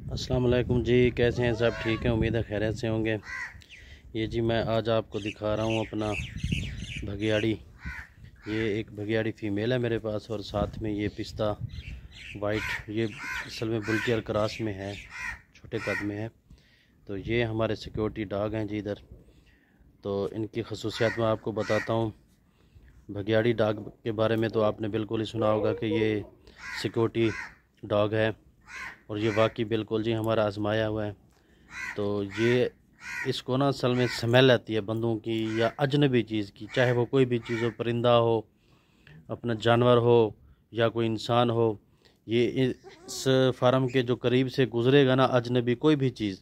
अस्सलाम वालेकुम जी, कैसे हैं सब? ठीक है, उम्मीद है खैरियत से होंगे। ये जी मैं आज आपको दिखा रहा हूँ अपना भगियाड़ी। ये एक भगियाड़ी फ़ीमेल है मेरे पास और साथ में ये पिस्ता वाइट, ये असल में बुल्टियर क्रॉस में है, छोटे कद में है। तो ये हमारे सिक्योरिटी डॉग हैं जी इधर। तो इनकी खसूसियात मैं आपको बताता हूँ। भगियाड़ी डॉग के बारे में तो आपने बिल्कुल ही सुना होगा कि ये सिक्योरिटी डॉग है और ये वाकई बिल्कुल जी हमारा आजमाया हुआ है। तो ये इसको ना असल में स्मेल आती है बंदों की या अजनबी चीज़ की, चाहे वो कोई भी चीज़ हो, परिंदा हो, अपना जानवर हो या कोई इंसान हो। ये इस फार्म के जो करीब से गुजरेगा ना अजनबी कोई भी चीज़,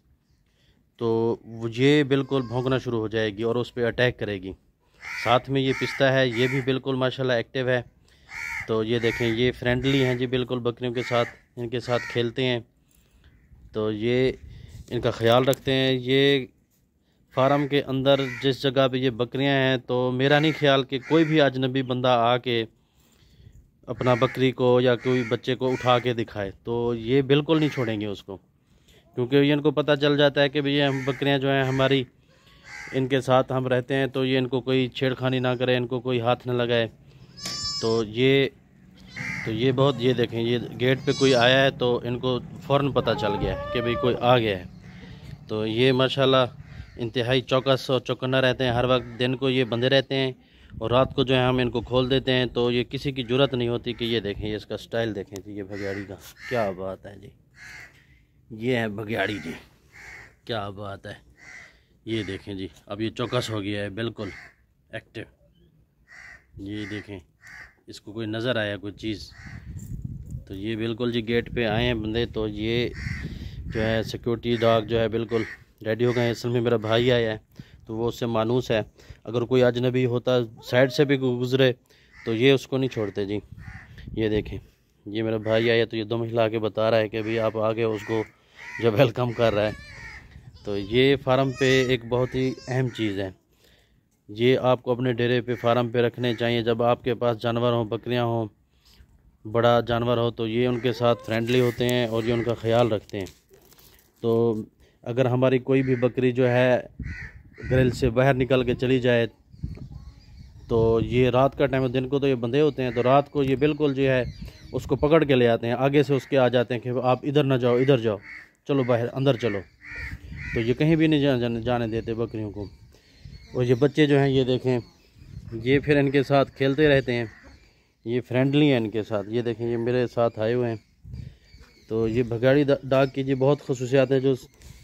तो ये बिल्कुल भौंकना शुरू हो जाएगी और उस पर अटैक करेगी। साथ में ये पिस्ता है, ये भी बिल्कुल माशाल्लाह एक्टिव है। तो ये देखें, ये फ्रेंडली हैं जी बिल्कुल बकरियों के साथ, इनके साथ खेलते हैं। तो ये इनका ख्याल रखते हैं। ये फार्म के अंदर जिस जगह पे ये बकरियां हैं, तो मेरा नहीं ख्याल कि कोई भी अजनबी बंदा आके अपना बकरी को या कोई बच्चे को उठा के दिखाए, तो ये बिल्कुल नहीं छोड़ेंगे उसको, क्योंकि ये इनको पता चल जाता है कि भैया हम बकरियां जो हैं हमारी, इनके साथ हम रहते हैं, तो ये इनको कोई छेड़खानी ना करे, इनको कोई हाथ ना लगाए। तो ये बहुत, ये देखें, ये गेट पे कोई आया है तो इनको फ़ौरन पता चल गया है कि भाई कोई आ गया है। तो ये माशाल्लाह इंतहाई चौकस और चौकन्ना रहते हैं। हर वक्त दिन को ये बंधे रहते हैं और रात को जो है हम इनको खोल देते हैं, तो ये किसी की जुर्रत नहीं होती कि ये देखें, ये इसका स्टाइल देखें जी, ये भगियाड़ी का क्या बात है जी। ये है भगियाड़ी जी, क्या बात है। ये देखें जी, अब ये चौकस हो गया है, बिल्कुल एक्टिव। ये देखें, इसको कोई नज़र आया कोई चीज़, तो ये बिल्कुल जी गेट पे आए हैं बंदे। तो ये जो है सिक्योरिटी डॉग जो है बिल्कुल रेडी हो गए हैं। असल में मेरा भाई आया है तो वो उससे मानूस है। अगर कोई अजनबी होता साइड से भी गुजरे तो ये उसको नहीं छोड़ते जी। ये देखें, ये मेरा भाई आया तो ये दम हिला के बता रहा है कि भाई आप आगे, उसको जब वेलकम कर रहा है। तो ये फार्म पे एक बहुत ही अहम चीज़ है, ये आपको अपने डेरे पे फार्म पे रखने चाहिए। जब आपके पास जानवर हों, बकरियां हों, बड़ा जानवर हो, तो ये उनके साथ फ्रेंडली होते हैं और ये उनका ख्याल रखते हैं। तो अगर हमारी कोई भी बकरी जो है ग्रिल से बाहर निकल के चली जाए, तो ये रात का टाइम, दिन को तो ये बंधे होते हैं, तो रात को ये बिल्कुल जो है उसको पकड़ के ले आते हैं, आगे से उसके आ जाते हैं कि आप इधर ना जाओ, इधर जाओ, चलो बाहर, अंदर चलो। तो ये कहीं भी नहीं जाने देते बकरियों को। और ये बच्चे जो हैं, ये देखें, ये फिर इनके साथ खेलते रहते हैं, ये फ्रेंडली हैं इनके साथ। ये देखें, ये मेरे साथ आए हुए हैं। तो ये भगियाड़ी डॉग की जी बहुत खसूसियात है। जो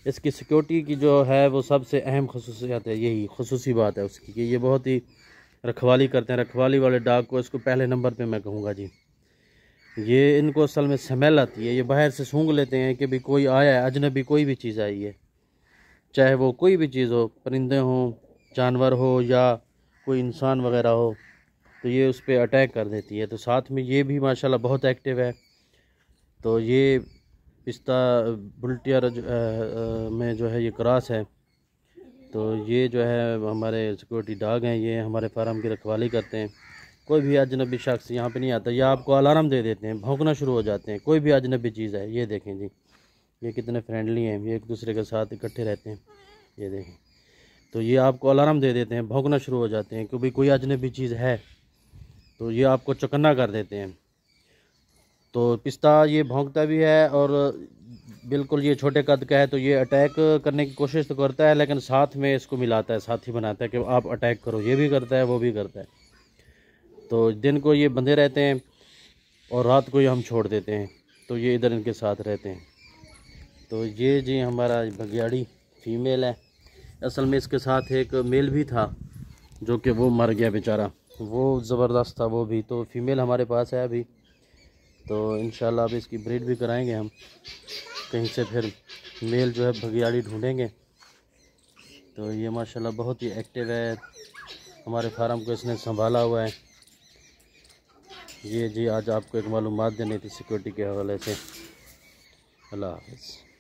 इसकी सिक्योरिटी की जो है वो सबसे अहम खसूसियात है, यही खसूसी बात है उसकी कि ये बहुत ही रखवाली करते हैं। रखवाली वाले डॉग को इसको पहले नंबर पे मैं कहूँगा जी। ये इनको असल में स्मेल आती है, ये बाहर से सूंघ लेते हैं कि भाई कोई आया है, अजनबी कोई भी चीज़ आई है, चाहे वो कोई भी चीज़ हो, परिंदे हों, जानवर हो या कोई इंसान वगैरह हो, तो ये उस पर अटैक कर देती है। तो साथ में ये भी माशाल्लाह बहुत एक्टिव है। तो ये पिस्ता बुल्टियर में जो है ये क्रॉस है। तो ये जो है हमारे सिक्योरिटी डॉग हैं, ये हमारे फार्म की रखवाली करते हैं। कोई भी अजनबी शख्स यहाँ पे नहीं आता, या आपको अलार्म दे देते हैं, भौंकना शुरू हो जाते हैं कोई भी अजनबी चीज़ है। ये देखें जी, ये कितने फ्रेंडली हैं, ये एक दूसरे के साथ इकट्ठे रहते हैं। ये देखें, तो ये आपको अलार्म दे देते हैं, भौंकना शुरू हो जाते हैं कि भाई कोई अजनबी चीज़ है, तो ये आपको चौकन्ना कर देते हैं। तो पिस्ता ये भौंकता भी है और बिल्कुल ये छोटे कद का है, तो ये अटैक करने की कोशिश तो करता है, लेकिन साथ में इसको मिलाता है, साथी बनाता है कि आप अटैक करो। ये भी करता है, वो भी करता है। तो दिन को ये बंधे रहते हैं और रात को ये हम छोड़ देते हैं, तो ये इधर इनके साथ रहते हैं। तो ये जी हमारा भगियाड़ी फीमेल है। असल में इसके साथ एक मेल भी था जो कि वो मर गया बेचारा, वो ज़बरदस्त था वो भी। तो फीमेल हमारे पास है अभी, तो इंशाल्लाह अब इसकी ब्रीड भी कराएंगे हम कहीं से, फिर मेल जो है भगियाड़ी ढूंढेंगे। तो ये माशाल्लाह बहुत ही एक्टिव है, हमारे फार्म को इसने संभाला हुआ है। ये जी आज आपको एक मालूमात देनी थी सिक्योरिटी के हवाले से। अल्लाह हाफ़िज़।